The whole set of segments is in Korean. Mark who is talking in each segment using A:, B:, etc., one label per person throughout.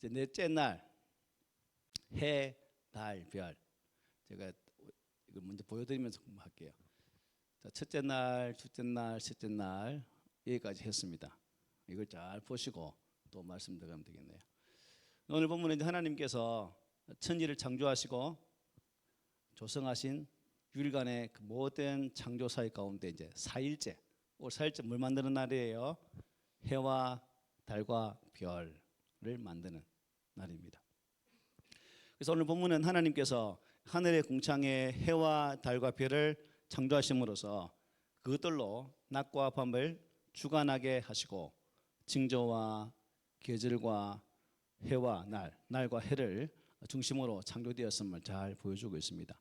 A: 이제 넷째 날 해, 달, 별. 제가 이걸 먼저 보여드리면서 공부할게요. 자, 첫째 날, 둘째 날, 셋째 날 여기까지 했습니다. 이걸 잘 보시고 또 말씀 들어가면 되겠네요. 오늘 본문은 이제 하나님께서 천지를 창조하시고 조성하신 유일간의 그 모든 창조 사역 가운데 이제 4일째, 올 4일째 뭘 만드는 날이에요? 해와 달과 별을 만드는 날입니다. 그래서 오늘 본문은 하나님께서 하늘의 궁창에 해와 달과 별을 창조하심으로써 그것들로 낮과 밤을 주관하게 하시고 징조와 계절과 해와 날과 해를 중심으로 창조되었음을 잘 보여주고 있습니다.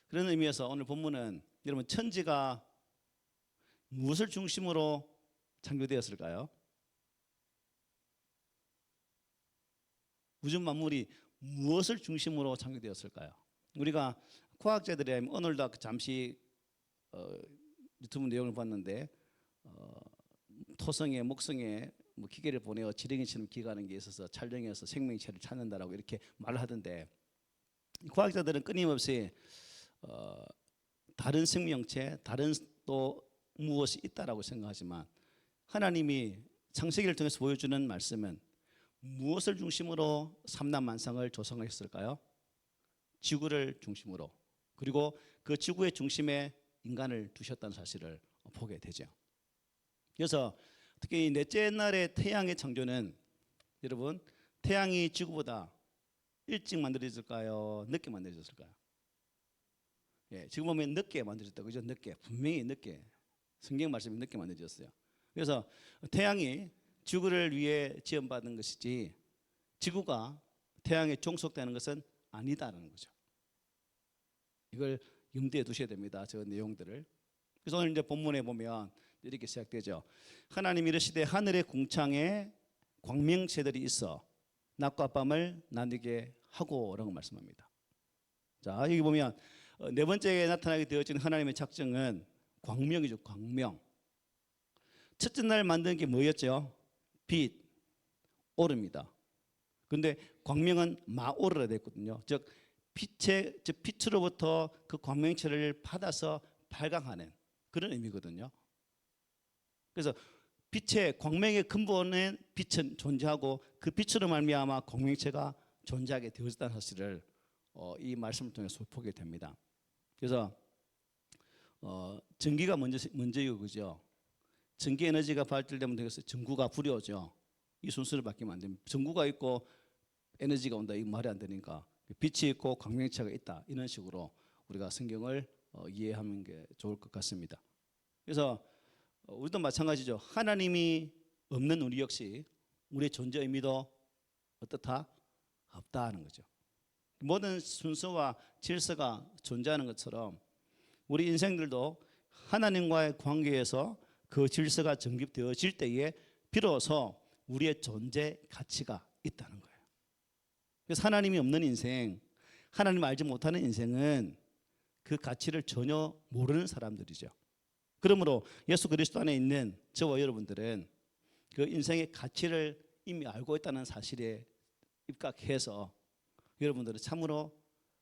A: 그런 의미에서 오늘 본문은 여러분 천지가 무엇을 중심으로 창조되었을까요? 우주 만물이 무엇을 중심으로 창조되었을까요? 우리가 과학자들이 오늘도 잠시 유튜브 내용을 봤는데 토성에 목성에 뭐 기계를 보내어 지렁이처럼 기가는 게 있어서 촬영해서 생명체를 찾는다라고 이렇게 말을 하던데, 과학자들은 끊임없이 다른 생명체, 다른 또 무엇이 있다라고 생각하지만 하나님이 창세기를 통해서 보여주는 말씀은 무엇을 중심으로 삼라만상을 조성하셨을까요? 지구를 중심으로, 그리고 그 지구의 중심에 인간을 두셨다는 사실을 보게 되죠. 그래서 특히 이 넷째 날의 태양의 창조는 여러분 태양이 지구보다 일찍 만들어졌을까요? 늦게 만들어졌을까요? 예, 지금 보면 늦게 만들어졌다, 그죠? 늦게, 분명히 늦게, 성경 말씀이 늦게 만들어졌어요. 그래서 태양이 지구를 위해 지원받은 것이지 지구가 태양에 종속되는 것은 아니다라는 거죠. 이걸 염두에 두셔야 됩니다. 저 내용들을. 그래서 오늘 이제 본문에 보면 이렇게 시작되죠. 하나님이 이르시되 하늘의 궁창에 광명체들이 있어 낮과 밤을 나누게 하고라고 말씀합니다. 자, 여기 보면 네 번째에 나타나게 되어진 하나님의 작정은 광명이죠. 광명. 첫째 날 만든 게 뭐였죠? 빛, 오르입니다. 그런데 광명은 마오르라 됐거든요. 즉 빛으로부터 그 광명체를 받아서 발광하는 그런 의미거든요. 그래서 빛의 광명의 근본은 빛은 존재하고 그 빛으로 말미암아 광명체가 존재하게 되어졌다는 사실을 이 말씀을 통해서 보게 됩니다. 그래서 전기가 먼저이고, 그죠? 전기 에너지가 발달되면 되겠어요. 전구가 불이 오죠. 이 순서를 바뀌면 안 됩니다. 전구가 있고 에너지가 온다, 이 말이 안 되니까 빛이 있고 광명체가 있다, 이런 식으로 우리가 성경을 이해하는 게 좋을 것 같습니다. 그래서 우리도 마찬가지죠. 하나님이 없는 우리 역시 우리의 존재 의미도 어떻다? 없다는 거죠. 모든 순서와 질서가 존재하는 것처럼 우리 인생들도 하나님과의 관계에서 그 질서가 정립되어질 때에 비로소 우리의 존재 가치가 있다는 거예요. 그래서 하나님이 없는 인생, 하나님 알지 못하는 인생은 그 가치를 전혀 모르는 사람들이죠. 그러므로 예수 그리스도 안에 있는 저와 여러분들은 그 인생의 가치를 이미 알고 있다는 사실에 입각해서 여러분들은 참으로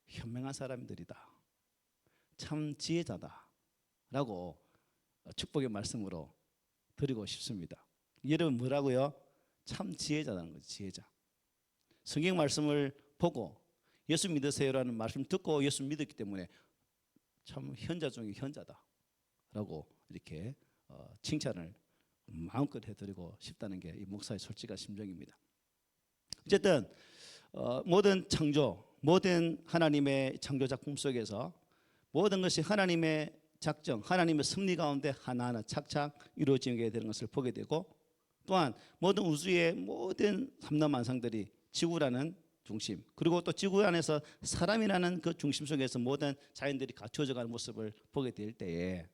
A: 현명한 사람들이다, 참 지혜자다라고 축복의 말씀으로 드리고 싶습니다. 여러분 뭐라고요? 참 지혜자라는 거죠. 지혜자. 성경 말씀을 보고 예수 믿으세요라는 말씀 듣고 예수 믿었기 때문에 참 현자 중에 현자다라고 이렇게 칭찬을 마음껏 해드리고 싶다는 게 이 목사의 솔직한 심정입니다. 어쨌든 모든 창조, 모든 하나님의 창조 작품 속에서 모든 것이 하나님의 작정, 하나님의 섭리 가운데 하나하나 착착 이루어지게 되는 것을 보게 되고, 또한 모든 우주의 모든 삼라만상들이 지구라는 중심, 그리고 또 지구 안에서 사람이라는 그 중심 속에서 모든 자연들이 갖춰져 가는 모습을 보게 될 때에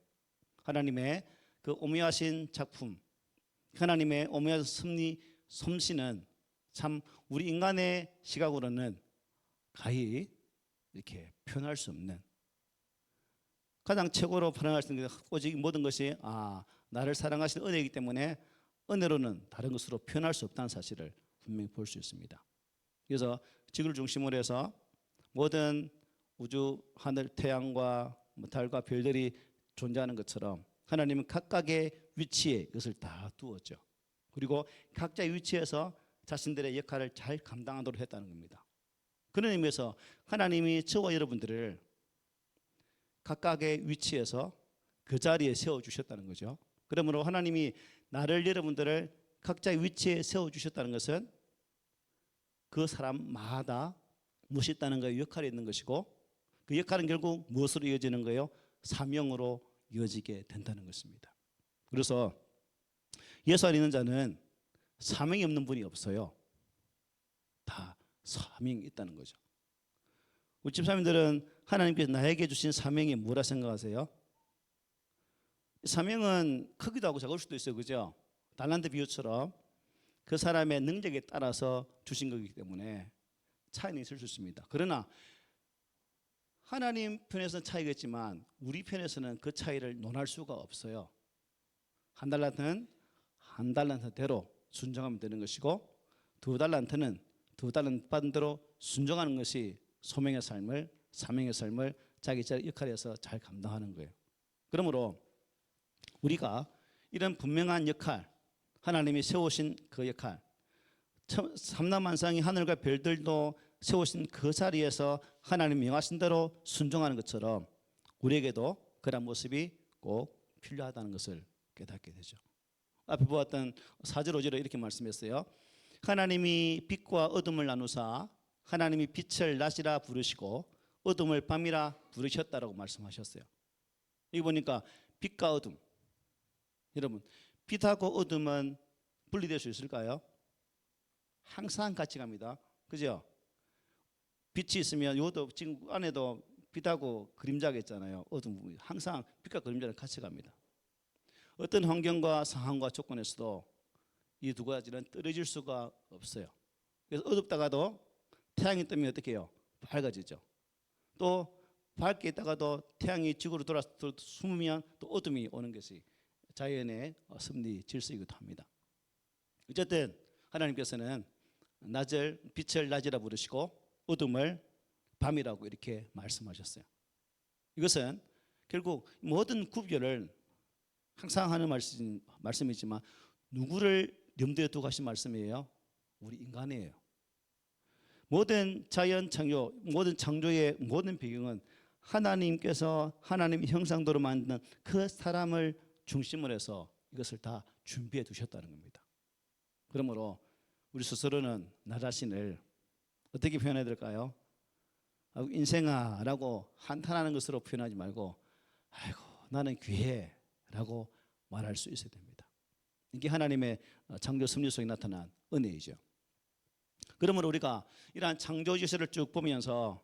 A: 하나님의 그 오묘하신 작품, 하나님의 오묘한 섭리 솜씨는 참 우리 인간의 시각으로는 가히 이렇게 표현할 수 없는, 가장 최고로 표현할 수 있는 오직 모든 것이 나를 사랑하시는 은혜이기 때문에 은혜로는 다른 것으로 표현할 수 없다는 사실을 분명히 볼 수 있습니다. 그래서 지구를 중심으로 해서 모든 우주, 하늘, 태양과 달과 별들이 존재하는 것처럼 하나님은 각각의 위치에 이것을 다 두었죠. 그리고 각자의 위치에서 자신들의 역할을 잘 감당하도록 했다는 겁니다. 그런 의미에서 하나님이 저와 여러분들을 각각의 위치에서 그 자리에 세워주셨다는 거죠. 그러므로 하나님이 나를 여러분들을 각자의 위치에 세워주셨다는 것은 그 사람마다 무엇이 있다는 거예요? 역할이 있는 것이고 그 역할은 결국 무엇으로 이어지는 거예요? 사명으로 이어지게 된다는 것입니다. 그래서 예수 안에 있는 자는 사명이 없는 분이 없어요. 다 사명이 있다는 거죠. 우리 집사님들은 하나님께서 나에게 주신 사명이 뭐라 생각하세요? 사명은 크기도 하고 작을 수도 있어요. 그죠? 달란트 비유처럼 그 사람의 능력에 따라서 주신 거기 때문에 차이는 있을 수 있습니다. 그러나 하나님 편에서는 차이가 있지만 우리 편에서는 그 차이를 논할 수가 없어요. 한 달란트는 한 달란트대로 순종하면 되는 것이고 두 달란트는 두 달란트 받은 대로 순종하는 것이 소명의 삶을 사명의 삶을 자기 역할에서 잘 감당하는 거예요. 그러므로 우리가 이런 분명한 역할 하나님이 세우신 그 역할 삼라만상이 하늘과 별들도 세우신 그 자리에서 하나님 명하신 대로 순종하는 것처럼 우리에게도 그런 모습이 꼭 필요하다는 것을 깨닫게 되죠. 앞에 보았던 4절 5절에 이렇게 말씀했어요. 하나님이 빛과 어둠을 나누사 하나님이 빛을 낮이라 부르시고 어둠을 밤이라 부르셨다라고 말씀하셨어요. 여기 보니까 빛과 어둠, 여러분 빛하고 어둠은 분리될 수 있을까요? 항상 같이 갑니다. 그죠? 빛이 있으면 이것도 지금 안에도 빛하고 그림자가 있잖아요. 어둠 부분이 항상 빛과 그림자는 같이 갑니다. 어떤 환경과 상황과 조건에서도 이 두 가지는 떨어질 수가 없어요. 그래서 어둡다가도 태양이 뜨면 어떻게 해요? 밝아지죠. 또 밝게 있다가도 태양이 지구로 돌아서 숨으면 또 어둠이 오는 것이 자연의 섭리 질서이기도 합니다. 어쨌든 하나님께서는 빛을 낮이라 부르시고 어둠을 밤이라고 이렇게 말씀하셨어요. 이것은 결국 모든 구별을 항상 하는 말씀이지만 누구를 염두에 두고 하신 말씀이에요? 우리 인간이에요. 모든 자연 창조, 모든 창조의 모든 배경은 하나님께서 하나님의 형상대로 만든 그 사람을 중심으로 해서 이것을 다 준비해 두셨다는 겁니다. 그러므로 우리 스스로는 나 자신을 어떻게 표현해야 될까요? 인생아 라고 한탄하는 것으로 표현하지 말고 아이고 나는 귀해 라고 말할 수 있어야 됩니다. 이게 하나님의 창조 섭리 속에 나타난 은혜이죠. 그러므로 우리가 이러한 창조 지시를 쭉 보면서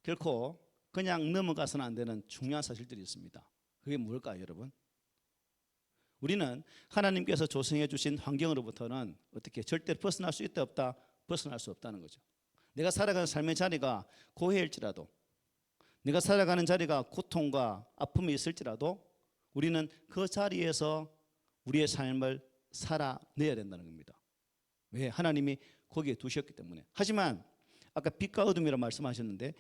A: 결코 그냥 넘어가서는 안 되는 중요한 사실들이 있습니다. 그게 뭘까요, 여러분? 우리는 하나님께서 조성해 주신 환경으로부터는 어떻게 절대로 벗어날 수 있다 없다? 벗어날 수 없다는 거죠. 내가 살아가는 삶의 자리가 고해일지라도 내가 살아가는 자리가 고통과 아픔이 있을지라도 우리는 그 자리에서 우리의 삶을 살아내야 된다는 겁니다. 왜? 하나님이 거기에 두셨기 때문에. 하지만 아까 빛과 어둠이라고 말씀하셨는데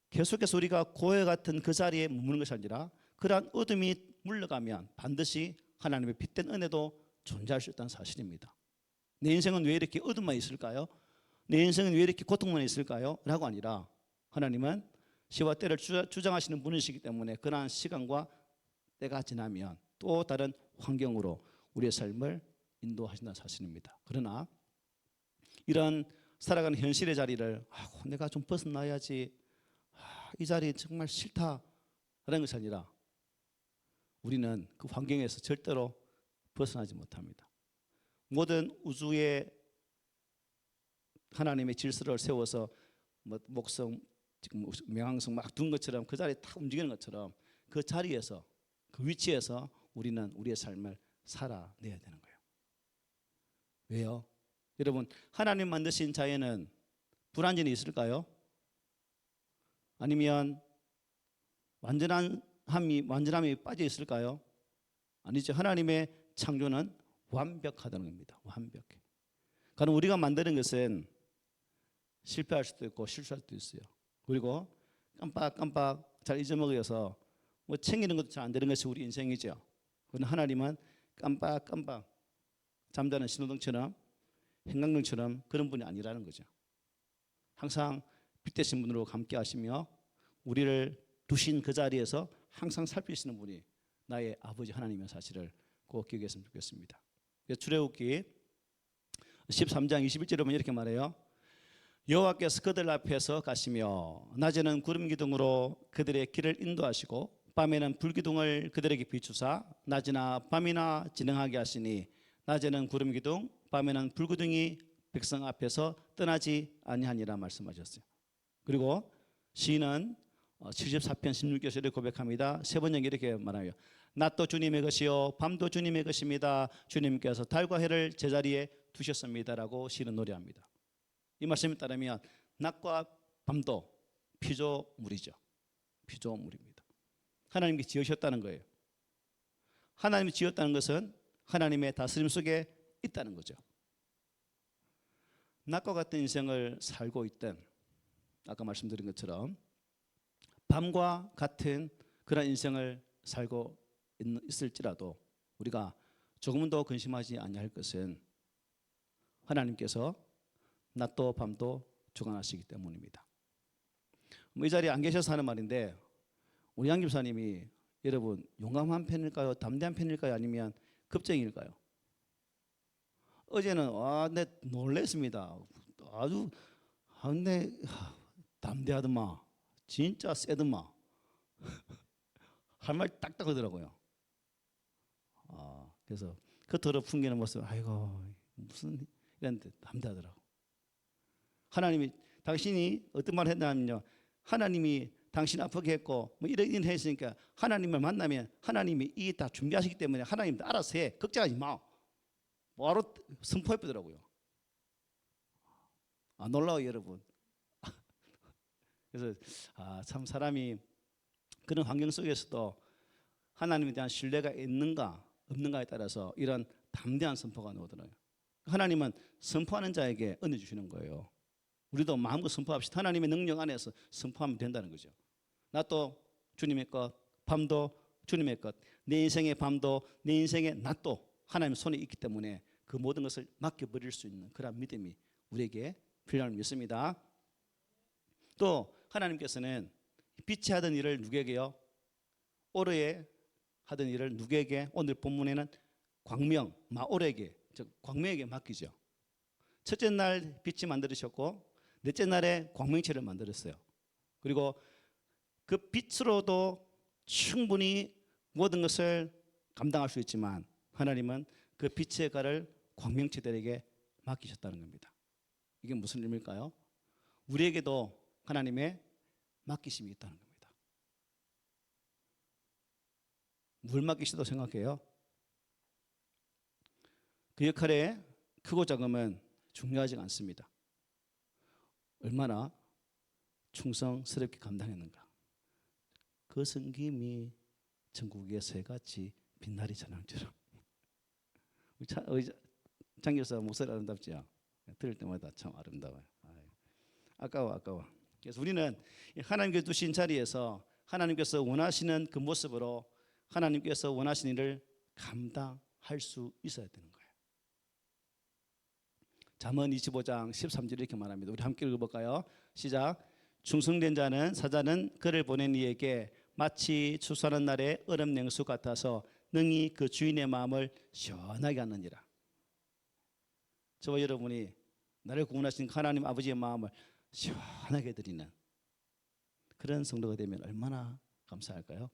A: 계속해서 우리가 고해 같은 그 자리에 머무는 것이 아니라 그러한 어둠이 물러가면 반드시 하나님의 빛된 은혜도 존재할 수 있다는 사실입니다. 내 인생은 왜 이렇게 어둠만 있을까요? 내 인생은 왜 이렇게 고통만 있을까요? 라고 아니라 하나님은 시와 때를 주장하시는 분이시기 때문에 그러한 시간과 때가 지나면 또 다른 환경으로 우리의 삶을 인도하신다는 사실입니다. 그러나 이런 살아가는 현실의 자리를 내가 좀 벗어나야지 이 자리 정말 싫다라는 것이 아니라 우리는 그 환경에서 절대로 벗어나지 못합니다. 모든 우주에 하나님의 질서를 세워서 목성, 명왕성 막 둔 것처럼 그 자리에 딱 움직이는 것처럼 그 자리에서 그 위치에서 우리는 우리의 삶을 살아내야 되는 거예요. 왜요? 여러분 하나님 만드신 자연은 불완전히 있을까요? 아니면 완전함이 빠져 있을까요? 아니죠. 하나님의 창조는 완벽하다는 겁니다. 완벽해. 그럼 우리가 만드는 것은 실패할 수도 있고 실수할 수도 있어요. 그리고 깜빡깜빡 잘 잊어먹어서 뭐 챙기는 것도 잘 안 되는 것이 우리 인생이죠. 그러나 하나님은 깜빡깜빡 잠자는 신호등처럼 형광등처럼 그런 분이 아니라는 거죠. 항상 빛되신 분으로 함께 하시며 우리를 두신 그 자리에서 항상 살피시는 분이 나의 아버지 하나님의 사실을 꼭 기억했으면 좋겠습니다. 출애굽기 13장 21절에 보면 이렇게 말해요. 여호와께서 그들 앞에서 가시며 낮에는 구름 기둥으로 그들의 길을 인도하시고 밤에는 불 기둥을 그들에게 비추사 낮이나 밤이나 진행하게 하시니 낮에는 구름 기둥 밤에는 불 기둥이 백성 앞에서 떠나지 아니하니라 말씀하셨어요. 그리고 시인은 74편 16절에 고백합니다. 세 번째 이렇게 말하요. 낮도 주님의 것이요 밤도 주님의 것입니다. 주님께서 달과 해를 제자리에 두셨습니다라고 시인은 노래합니다. 이 말씀에 따르면 낮과 밤도 피조물이죠. 피조물입니다. 하나님께 지으셨다는 거예요. 하나님이 지었다는 것은 하나님의 다스림 속에 있다는 거죠. 낮과 같은 인생을 살고 있던 아까 말씀드린 것처럼 밤과 같은 그런 인생을 살고 있을지라도 우리가 조금도 근심하지 아니할 것은 하나님께서 낮도 밤도 주관하시기 때문입니다. 이 자리에 안 계셔서 하는 말인데 우리 양 집사님이 여러분 용감한 편일까요? 담대한 편일까요? 아니면 겁쟁이일까요? 어제는 내 놀랬습니다. 아주 근데 담대하더만 진짜 세더만 할 말 딱딱 하더라고요. 그래서 겉으로 풍기는 모습 아이고 무슨 이런데 담대하더라고. 하나님이 당신이 어떤 말을 했냐면요. 하나님이 당신 아프게 했고 뭐 이런 일 했으니까 하나님을 만나면 하나님이 이게 다 준비하시기 때문에 하나님도 알아서 해. 걱정하지 마. 바로 선포해보더라고요. 놀라워요 여러분. 그래서 참 사람이 그런 환경 속에서도 하나님에 대한 신뢰가 있는가 없는가에 따라서 이런 담대한 선포가 나오더라고요. 하나님은 선포하는 자에게 은혜 주시는 거예요. 우리도 마음껏 선포합시다. 하나님의 능력 안에서 선포하면 된다는 거죠. 낮도 주님의 것, 밤도 주님의 것, 내 인생의 밤도 내 인생의 낮도 하나님의 손에 있기 때문에 그 모든 것을 맡겨버릴 수 있는 그런 믿음이 우리에게 필요함을 믿습니다. 또 하나님께서는 빛이 하던 일을 누구에게요? 오르에 하던 일을 누구에게? 오늘 본문에는 광명, 마오르에게, 즉 광명에게 맡기죠. 첫째 날 빛이 만들으셨고 넷째 날에 광명체를 만들었어요. 그리고 그 빛으로도 충분히 모든 것을 감당할 수 있지만 하나님은 그 빛의 칼을 광명체들에게 맡기셨다는 겁니다. 이게 무슨 의미일까요? 우리에게도 하나님의 맡기심이 있다는 겁니다. 뭘 맡기시도 생각해요. 그 역할의 크고 작음은 중요하지 않습니다. 얼마나 충성스럽게 감당했는가. 그 성김이 전국의 새같이 빛나리 전황처럼. 장 교사 목소리 아름답죠? 들을 때마다 참 아름다워요. 아까워. 그래서 우리는 하나님께서 두신 자리에서 하나님께서 원하시는 그 모습으로 하나님께서 원하시는 일을 감당할 수 있어야 되는 거예요. 잠언 25장 13절 이렇게 말합니다. 우리 함께 읽어볼까요? 시작. 충성된 자는 사자는 그를 보낸 이에게 마치 추수하는 날의 얼음 냉수 같아서 능히 그 주인의 마음을 시원하게 하느니라. 저와 여러분이 나를 구원하신 하나님 아버지의 마음을 시원하게 드리는 그런 성도가 되면 얼마나 감사할까요?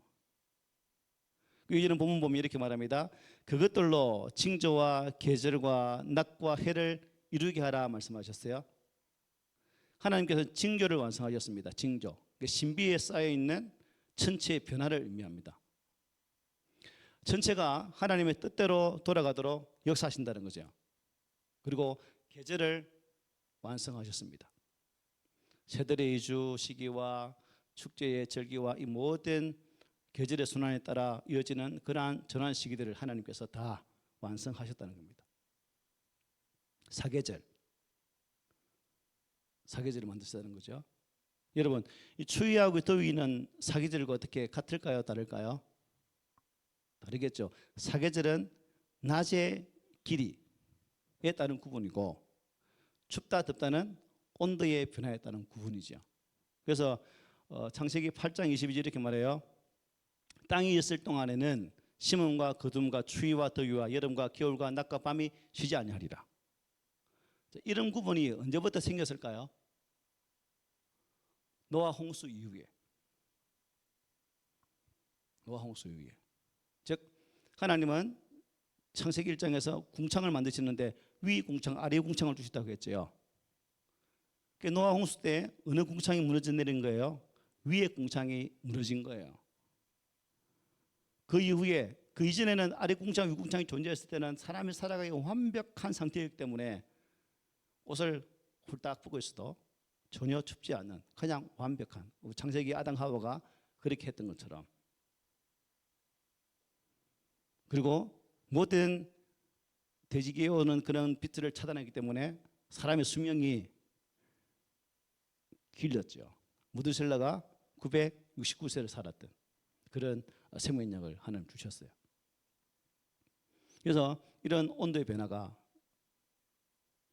A: 이제는 본문 보면 이렇게 말합니다. 그것들로 징조와 계절과 낮과 해를 이루게 하라 말씀하셨어요. 하나님께서 징조를 완성하셨습니다. 징조, 신비에 쌓여있는 천체의 변화를 의미합니다. 전체가 하나님의 뜻대로 돌아가도록 역사하신다는 거죠. 그리고 계절을 완성하셨습니다. 새들의 이주 시기와 축제의 절기와 이 모든 계절의 순환에 따라 이어지는 그러한 전환 시기들을 하나님께서 다 완성하셨다는 겁니다. 사계절, 사계절을 만드시다는 거죠. 여러분, 이 추위하고 더위는 사계절과 어떻게 같을까요? 다를까요? 다르겠죠. 사계절은 낮의 길이에 따른 구분이고 춥다 덥다는 온도의 변화에 따른 구분이죠. 그래서 창세기 8장 22절 이렇게 말해요. 땅이 있을 동안에는 심음과 거둠과 추위와 더위와 여름과 겨울과 낮과 밤이 쉬지 아니하리라. 이런 구분이 언제부터 생겼을까요? 노아 홍수 이후에. 노아 홍수 이후에. 즉 하나님은 창세기 1장에서 궁창을 만드시는데 위 궁창, 아래 궁창을 주시다고 했죠. 노아 홍수 때 어느 궁창이 무너져 내린 거예요? 위의 궁창이 무너진 거예요. 그 이후에 그 이전에는 아래 궁창, 위 궁창이 존재했을 때는 사람이 살아가기 완벽한 상태이기 때문에 옷을 홀딱 벗고 있어도 전혀 춥지 않는 그냥 완벽한 창세기 아담 하와가 그렇게 했던 것처럼. 그리고 모든 대지기에 오는 그런 빛을 차단하기 때문에 사람의 수명이 길렸죠. 무드셀라가 969세를 살았던 그런 생명력을 하나님 주셨어요. 그래서 이런 온도의 변화가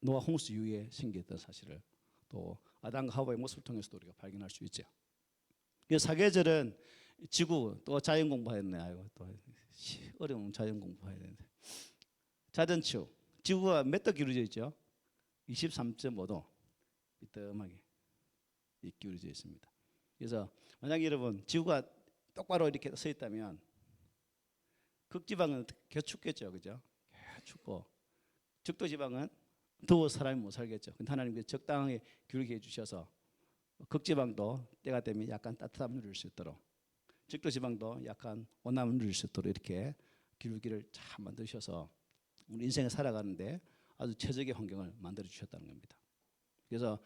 A: 노아 홍수 이후에 생겼던 사실을 또 아담과 하와의 모습을 통해서도 우리가 발견할 수 있죠. 사계절은 지구 또 자연 공부했네. 아이고 또 어려운 자연 공부해야 되는데. 자전축 지구가 몇 도 기울어져 있죠? 23.5도 삐뚤하게 기울어져 있습니다. 그래서 만약 여러분 지구가 똑바로 이렇게 서 있다면 극지방은 겨 춥겠죠, 그죠? 겨 춥고 적도지방은 더워 사람이 못 살겠죠. 근데 하나님께서 적당하게 기울게 해주셔서 극지방도 때가 되면 약간 따뜻함을 누릴 수 있도록 적도지방도 약간 온남을 누릴 수 있도록 이렇게 기울기를 잘 만드셔서 우리 인생을 살아가는데 아주 최적의 환경을 만들어 주셨다는 겁니다. 그래서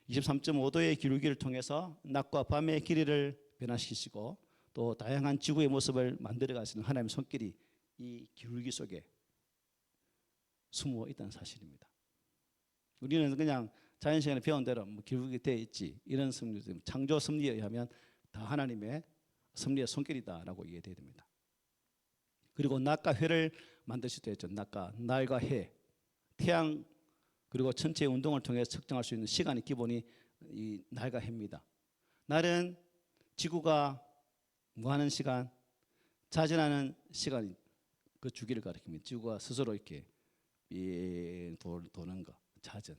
A: 23.5도의 기울기를 통해서 낮과 밤의 길이를 변화시키시고 또 다양한 지구의 모습을 만들어 가시는 하나님의 손길이 이 기울기 속에 숨어 있다는 사실입니다. 우리는 그냥 자연시간에 배운 대로 뭐 기울기 되어 있지 이런 섭리, 창조 섭리에 의하면 다 하나님의 섭리의 손길이다라고 이해돼야 됩니다. 그리고 낮과 해를 만드시도 했죠. 날과 해, 태양 그리고 천체의 운동을 통해 측정할 수 있는 시간의 기본이 이 날과 해입니다. 날은 지구가 무한한 시간, 자전하는 시간 그 주기를 가리킵니다. 지구가 스스로 이렇게 도는 거, 자전.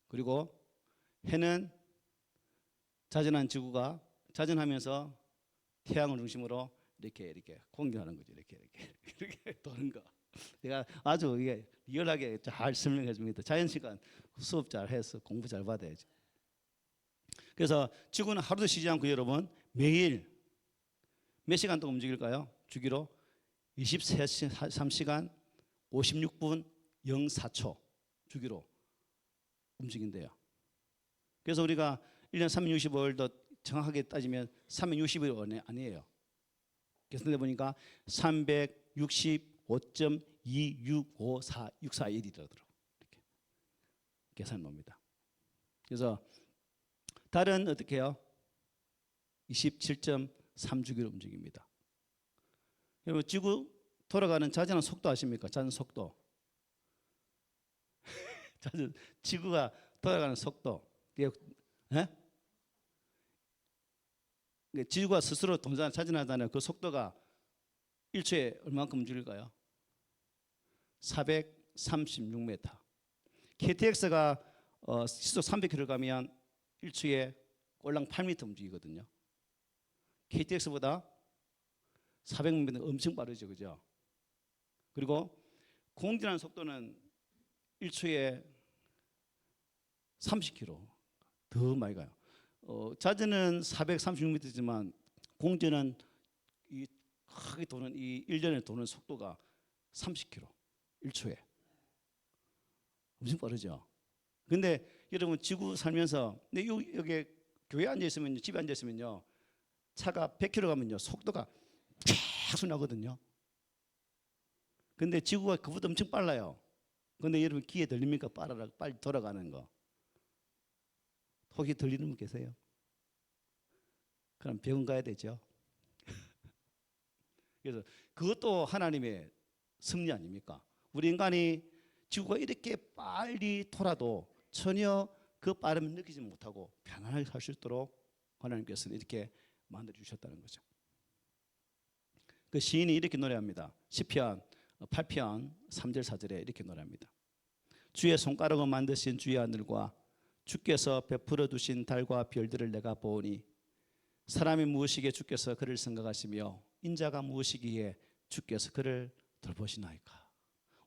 A: 그리고 해는 자전한 지구가 자전하면서 태양을 중심으로 이렇게 공전하는 거죠. 이렇게 도는 거. 내가 아주 이게 리얼하게 잘 설명해 줍니다. 자연 시간 수업 잘 해서 공부 잘 받아야지. 그래서 지구는 하루도 쉬지 않고 여러분 매일 몇 시간 동안 움직일까요? 주기로 23시간 56분 04초 주기로 움직인대요. 그래서 우리가 1년 365일도 정확하게 따지면 360일 아니에요. 계산해 보니까 365.2654641이더라고요. 이렇게 계산 봅니다. 그래서 달은 어떻게 해요? 27.3주기로 움직입니다. 여러분 지구 돌아가는 자전한 속도 아십니까? 자전 속도. 지구가 돌아가는 속도. 지구가 스스로 자전하다는 그 속도가 1초에 얼마만큼 움직일까요? 436m. KTX가 시속 300km 가면 1초에 꼴랑 8m 움직이거든요. KTX보다 400m 엄청 빠르죠, 그죠? 그리고 공기라는 속도는 1초에 30km 더 많이 가요. 자전은 436m지만 공전은 이 크게 도는 이 1년에 도는 속도가 30km 1초에 엄청 빠르죠. 근데 여러분 지구 살면서 여기 교회 앉아 있으면 집에 앉아 있으면요 차가 100km 가면요 속도가 계속 나거든요. 근데 지구가 그보다 엄청 빨라요. 근데 여러분 귀에 들립니까? 빨리 돌아가는 거. 혹시 들리는 분 계세요? 그럼 병원 가야 되죠. 그래서 그것도 하나님의 섭리 아닙니까? 우리 인간이 지구가 이렇게 빨리 돌아도 전혀 그 빠름을 느끼지 못하고 편안하게 살 수 있도록 하나님께서는 이렇게 만들어 주셨다는 거죠. 그 시인이 이렇게 노래합니다. 시편 8편 3절 4절에 이렇게 노래합니다. 주의 손가락을 만드신 주의 하늘과 주께서 베풀어 두신 달과 별들을 내가 보오니 사람이 무엇이기에 주께서 그를 생각하시며 인자가 무엇이기에 주께서 그를 돌보시나이까.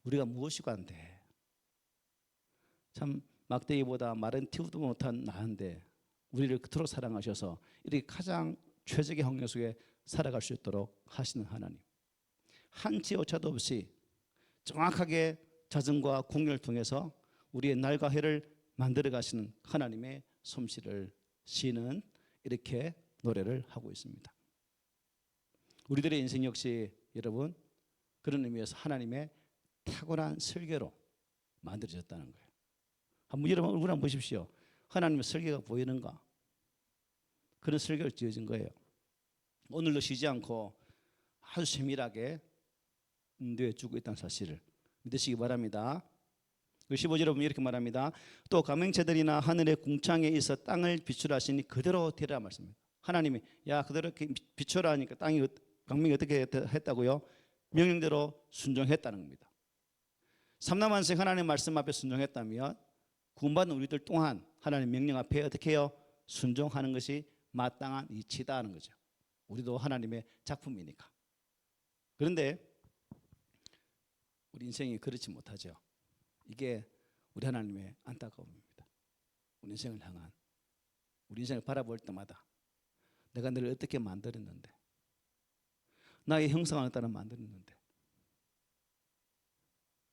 A: 우리가 무엇이고 한데 참 막대기보다 마른 튀우도 못한 나한데 우리를 그토록 사랑하셔서 이렇게 가장 최적의 환경 속에 살아갈 수 있도록 하시는 하나님, 한치 오차도 없이 정확하게 자정과 공렬을 통해서 우리의 날과 해를 만들어 가시는 하나님의 솜씨를 시인은 이렇게 노래를 하고 있습니다. 우리들의 인생 역시 여러분 그런 의미에서 하나님의 탁월한 설계로 만들어졌다는 거예요. 한번 여러분 얼굴 한번 보십시오. 하나님의 설계가 보이는가? 그런 설계를 지어진 거예요. 오늘도 쉬지 않고 아주 세밀하게 인도해 주고 있다는 사실을 믿으시기 바랍니다. 15절에 보면 이렇게 말합니다. 또 가맹체들이나 하늘의 궁창에 있어 땅을 비추라시니 그대로 되라 말씀입니다. 하나님이 야 그대로 이렇게 비추라 하니까 강명이 어떻게 했다고요? 명령대로 순종했다는 겁니다. 삼남한생 하나님의 말씀 앞에 순종했다면 구원받은 우리들 또한 하나님의 명령 앞에 어떻게 해요? 순종하는 것이 마땅한 이치다 하는 거죠. 우리도 하나님의 작품이니까. 그런데 우리 인생이 그렇지 못하죠. 이게 우리 하나님의 안타까움입니다. 우리 인생을 향한, 우리 인생을 바라볼 때마다 내가 너를 어떻게 만들었는데, 나의 형상을 따라 만들었는데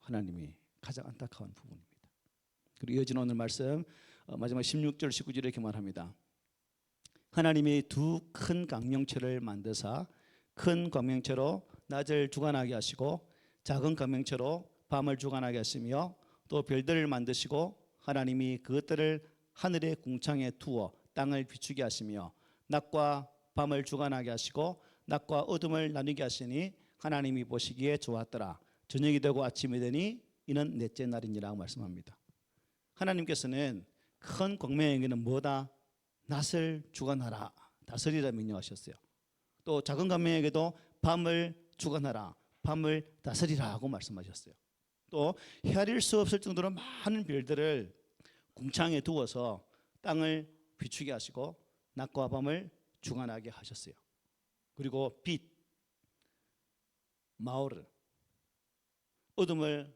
A: 하나님이 가장 안타까운 부분입니다. 그리고 이어지는 오늘 말씀 마지막 16절 19절에 이렇게 말합니다. 하나님이 두 큰 광명체를 만드사 큰 광명체로 낮을 주관하게 하시고 작은 광명체로 밤을 주관하게 하시며 또 별들을 만드시고 하나님이 그것들을 하늘의 궁창에 두어 땅을 비추게 하시며 낮과 밤을 주관하게 하시고 낮과 어둠을 나누게 하시니 하나님이 보시기에 좋았더라. 저녁이 되고 아침이 되니 이는 넷째 날이니라고 말씀합니다. 하나님께서는 큰 광명에게는 뭐다? 낮을 주관하라, 다스리라 명령하셨어요. 또 작은 광명에게도 밤을 주관하라, 밤을 다스리라 하고 말씀하셨어요. 또 헤아릴 수 없을 정도로 많은 별들을 궁창에 두어서 땅을 비추게 하시고 낮과 밤을 주관하게 하셨어요. 그리고 빛, 마오르, 어둠을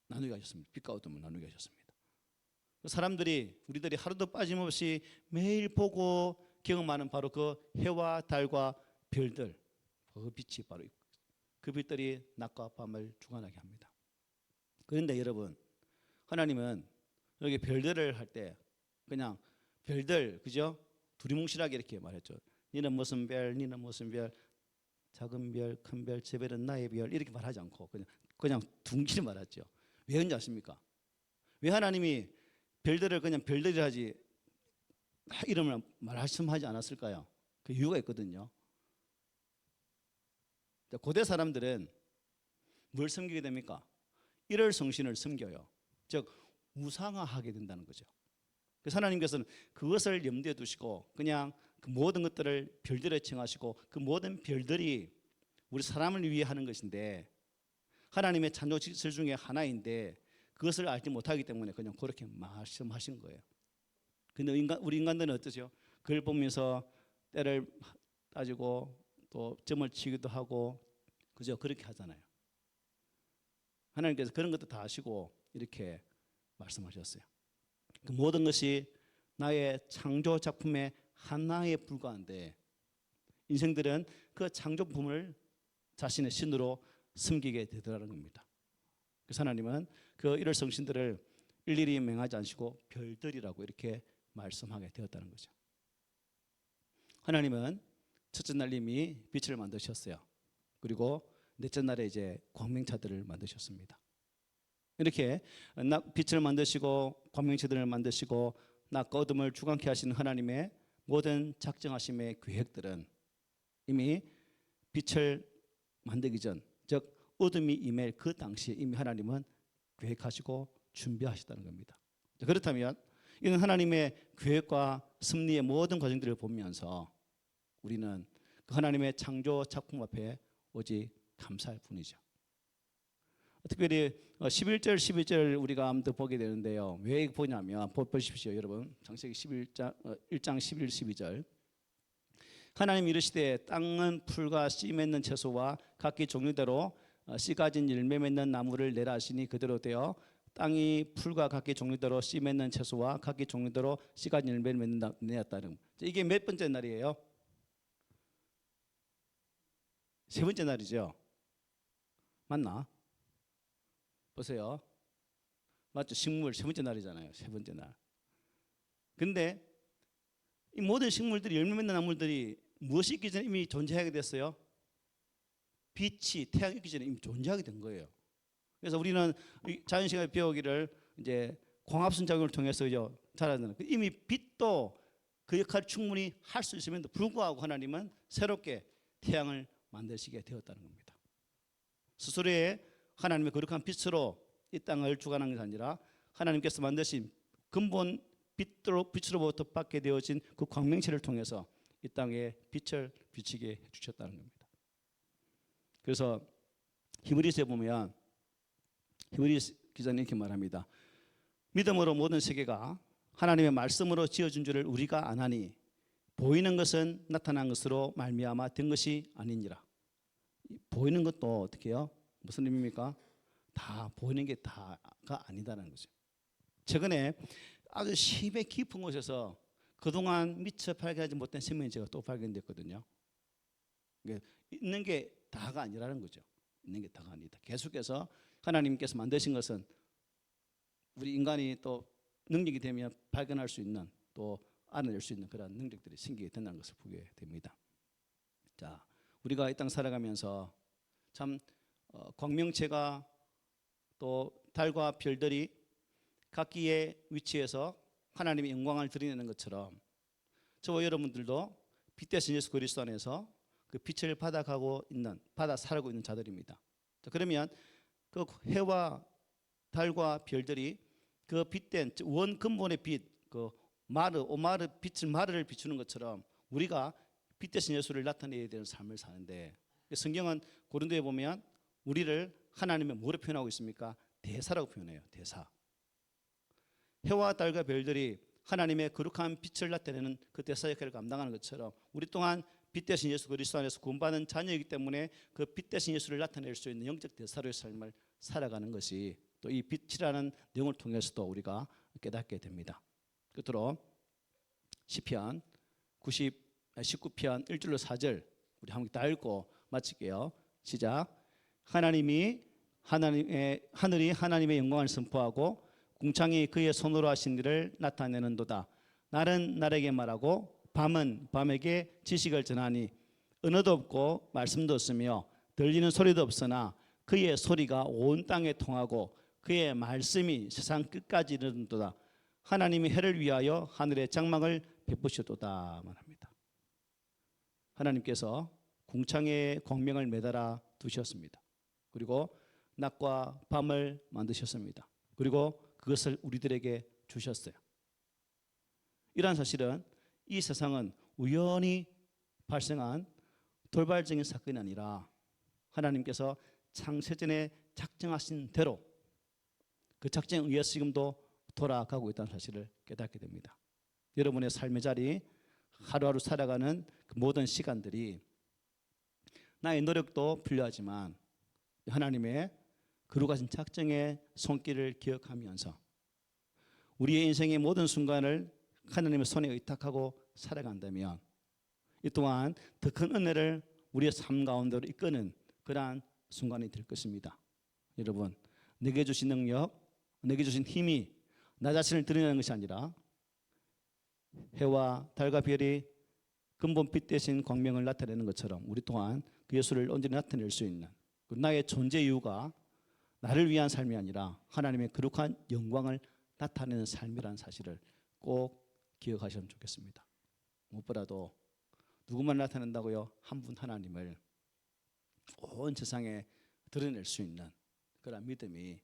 A: 나누게 하셨습니다. 빛과 어둠을 나누게 하셨습니다. 우리들이 하루도 빠짐없이 매일 보고 경험하는 바로 그 해와 달과 별들, 그 빛이 바로 그 빛들이 낮과 밤을 주관하게 합니다. 그런데 여러분, 하나님은 여기 별들을 할 때 그냥 별들, 그죠? 두리뭉실하게 이렇게 말했죠. 니는 무슨 별, 니는 무슨 별, 작은 별, 큰 별, 저 별은 나의 별 이렇게 말하지 않고 그냥 둥기를 말했죠. 왜 그런지 아십니까? 왜 하나님이 별들을 그냥 별들이라 하지 이름을 말씀하지 않았을까요? 그 이유가 있거든요. 고대 사람들은 뭘 섬기게 됩니까? 일월 성신을 섬겨요. 즉 우상화하게 된다는 거죠. 그래서 하나님께서는 그것을 염두에 두시고 그냥 그 모든 것들을 별들에 칭하시고 그 모든 별들이 우리 사람을 위해 하는 것인데 하나님의 창조 질서 중에 하나인데 그것을 알지 못하기 때문에 그냥 그렇게 말씀하신 거예요. 근데 우리 인간들은 어떠죠? 그걸 보면서 때를 따지고 또 점을 치기도 하고 그죠? 그렇게 하잖아요. 하나님께서 그런 것도 다 아시고 이렇게 말씀하셨어요. 그 모든 것이 나의 창조 작품의 하나에 불과한데 인생들은 그 창조품을 자신의 신으로 섬기게 되더라는 겁니다. 그래서 하나님은 그 일월 성신들을 일일이 명하지 않으시고 별들이라고 이렇게 말씀하게 되었다는 거죠. 하나님은 첫째 날 이미 빛을 만드셨어요. 그리고 넷째 날에 이제 광명차들을 만드셨습니다. 이렇게 빛을 만드시고 광명체들을 만드시고 낮과 어둠을 주관케 하시는 하나님의 모든 작정하심의 계획들은 이미 빛을 만들기 전, 즉 어둠이 임할 그 당시에 이미 하나님은 계획하시고 준비하셨다는 겁니다. 그렇다면 이런 하나님의 계획과 섭리의 모든 과정들을 보면서 우리는 그 하나님의 창조 작품 앞에 오직 감사할 뿐이죠. 특별히 11절 12절 우리가 한번 보게 되는데요. 왜 보냐면 보십시오 여러분. 창세기 1장 11, 12절. 하나님 이르시되 땅은 풀과 씨 맺는 채소와 각기 종류대로 씨 가진 열매 맺는 나무를 내라 하시니 그대로 되어 땅이 풀과 각기 종류대로 씨 맺는 채소와 각기 종류대로 씨 가진 열매를 맺는 내었다는. 이게 몇 번째 날이에요? 세 번째 날이죠. 맞나? 보세요. 맞죠? 식물 세 번째 날이잖아요. 세 번째 날. 근데 이 모든 식물들이 열매 맺는 나물들이 무엇이 있기 전에 이미 존재하게 됐어요? 빛이 태양이 있기 전에 이미 존재하게 된 거예요. 그래서 우리는 자연시간에 배우기를 이제 광합성 작용을 통해서 잘 아는 이미 빛도 그 역할을 충분히 할 수 있음에도 불구하고 하나님은 새롭게 태양을 만드시게 되었다는 겁니다. 스스로의 하나님의 거룩한 빛으로 이 땅을 주관하는 것이 아니라 하나님께서 만드신 근본 빛으로부터 받게 되어진 그 광명체를 통해서 이 땅에 빛을 비치게 해주셨다는 겁니다. 그래서 히브리서에 보면 히브리서 기자는 이렇게 말합니다. 믿음으로 모든 세계가 하나님의 말씀으로 지어준 줄을 우리가 아나니 보이는 것은 나타난 것으로 말미암아 된 것이 아니니라. 보이는 것도 어떻게 해요? 무슨 의미입니까? 다 보이는 게 다가 아니다라는 거죠. 최근에 아주 심해 깊은 곳에서 그동안 미처 발견하지 못한 생명체가 또 발견됐거든요. 있는 게 다가 아니라는 거죠. 있는 게 다가 아니다. 계속해서 하나님께서 만드신 것은 우리 인간이 또 능력이 되면 발견할 수 있는 또 알아낼 수 있는 그런 능력들이 생기게 된다는 것을 보게 됩니다. 자, 우리가 이 땅 살아가면서 참 광명체가 또 달과 별들이 각기의 위치에서 하나님의 영광을 드러내는 것처럼 저와 여러분들도 빛 대신 예수 그리스도 안에서 그 빛을 받아 살아가고 있는 자들입니다. 자, 그러면 그 해와 달과 별들이 그 빛된 원 근본의 빛, 그 오마르 빛을 마르를 비추는 것처럼 우리가 빛 대신 예수를 나타내야 되는 삶을 사는데 성경은 고린도에 보면 우리를 하나님의 뭐로 표현하고 있습니까? 대사라고 표현해요. 대사. 해와 달과 별들이 하나님의 거룩한 빛을 나타내는 그 대사 역할을 감당하는 것처럼 우리 또한 빛 대신 예수 그리스도 안에서 구원받은 자녀이기 때문에 그 빛 대신 예수를 나타낼 수 있는 영적 대사로의 삶을 살아가는 것이 또 이 빛이라는 내용을 통해서도 우리가 깨닫게 됩니다. 끝으로 시편 19편 1절로 4절 우리 한번 다 읽고 마칠게요. 시작. 하늘이 하나님의 영광을 선포하고 궁창이 그의 손으로 하신 일을 나타내는도다. 날은 날에게 말하고 밤은 밤에게 지식을 전하니 언어도 없고 말씀도 없으며 들리는 소리도 없으나 그의 소리가 온 땅에 통하고 그의 말씀이 세상 끝까지 이르는도다. 하나님이 해를 위하여 하늘의 장막을 베푸셨도다 말합니다. 하나님께서 궁창에 광명을 매달아 두셨습니다. 그리고 낮과 밤을 만드셨습니다. 그리고 그것을 우리들에게 주셨어요. 이러한 사실은 이 세상은 우연히 발생한 돌발적인 사건이 아니라 하나님께서 창세전에 작정하신 대로 그 작정에 의해서 지금도 돌아가고 있다는 사실을 깨닫게 됩니다. 여러분의 삶의 자리 하루하루 살아가는 그 모든 시간들이 나의 노력도 필요하지만 하나님의 거룩하신 작정의 손길을 기억하면서 우리의 인생의 모든 순간을 하나님의 손에 의탁하고 살아간다면 이 또한 더 큰 은혜를 우리의 삶 가운데로 이끄는 그러한 순간이 될 것입니다. 여러분, 내게 주신 능력, 내게 주신 힘이 나 자신을 드러내는 것이 아니라 해와 달과 별이 근본 빛 대신 광명을 나타내는 것처럼 우리 또한 그 예수를 온전히 나타낼 수 있는 나의 존재 이유가 나를 위한 삶이 아니라 하나님의 거룩한 영광을 나타내는 삶이라는 사실을 꼭 기억하시면 좋겠습니다. 무엇보다도 누구만 나타낸다고요? 한 분 하나님을 온 세상에 드러낼 수 있는 그런 믿음이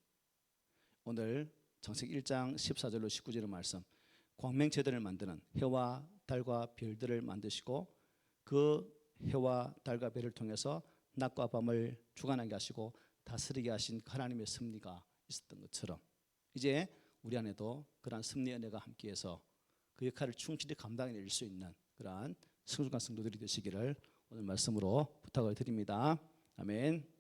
A: 오늘 창세기 1장 14절로 19절의 말씀, 광명제단을 만드는 해와 달과 별들을 만드시고 그 해와 달과 별을 통해서 낮과 밤을 주관하게 하시고 다스리게 하신 하나님의 섭리가 있었던 것처럼 이제 우리 안에도 그러한 섭리 은혜가 함께해서 그 역할을 충실히 감당해낼 수 있는 그러한 성숙한 성도들이 되시기를 오늘 말씀으로 부탁을 드립니다. 아멘.